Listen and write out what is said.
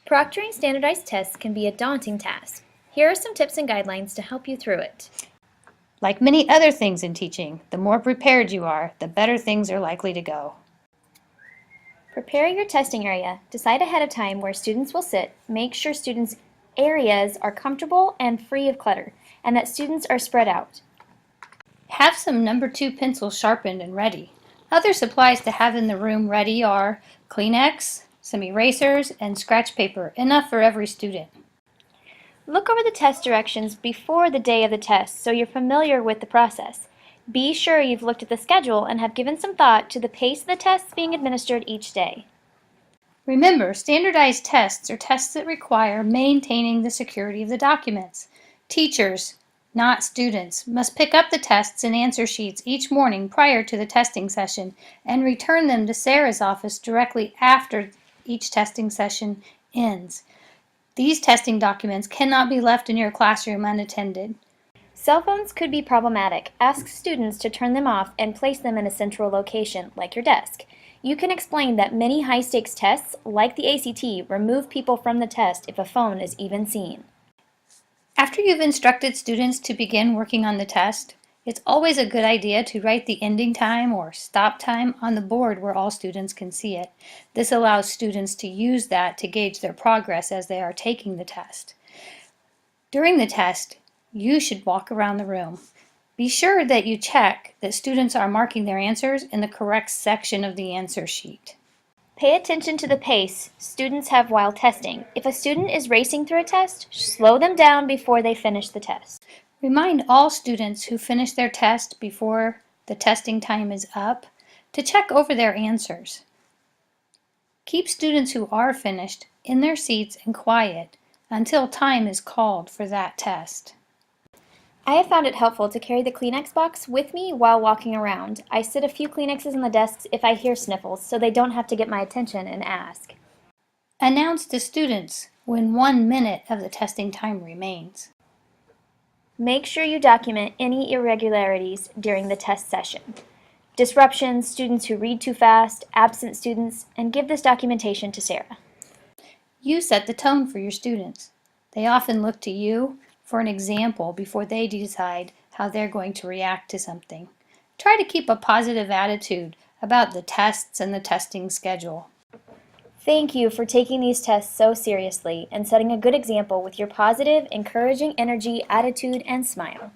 Proctoring standardized tests can be a daunting task. Here are some tips and guidelines to help you through it. Like many other things in teaching, the more prepared you are, the better things are likely to go. Prepare your testing area. Decide ahead of time where students will sit. Make sure students' areas are comfortable and free of clutter, and that students are spread out. Have some number 2 pencils sharpened and ready. Other supplies to have in the room ready are Kleenex, some erasers, and scratch paper, enough for every student. Look over the test directions before the day of the test so you're familiar with the process. Be sure you've looked at the schedule and have given some thought to the pace of the tests being administered each day. Remember, standardized tests are tests that require maintaining the security of the documents. Teachers, not students, must pick up the tests and answer sheets each morning prior to the testing session and return them to Sarah's office directly after each testing session ends. These testing documents cannot be left in your classroom unattended. Cell phones could be problematic. Ask students to turn them off and place them in a central location, like your desk. You can explain that many high-stakes tests, like the ACT, remove people from the test if a phone is even seen. After you've instructed students to begin working on the test, it's always a good idea to write the ending time or stop time on the board where all students can see it. This allows students to use that to gauge their progress as they are taking the test. During the test, you should walk around the room. Be sure that you check that students are marking their answers in the correct section of the answer sheet. Pay attention to the pace students have while testing. If a student is racing through a test, slow them down before they finish the test. Remind all students who finish their test before the testing time is up to check over their answers. Keep students who are finished in their seats and quiet until time is called for that test. I have found it helpful to carry the Kleenex box with me while walking around. I sit a few Kleenexes on the desks if I hear sniffles, so they don't have to get my attention and ask. Announce to students when 1 minute of the testing time remains. Make sure you document any irregularities during the test session. Disruptions, students who read too fast, absent students, and give this documentation to Sarah. You set the tone for your students. They often look to you for an example before they decide how they're going to react to something. Try to keep a positive attitude about the tests and the testing schedule. Thank you for taking these tests so seriously and setting a good example with your positive, encouraging energy, attitude, and smile.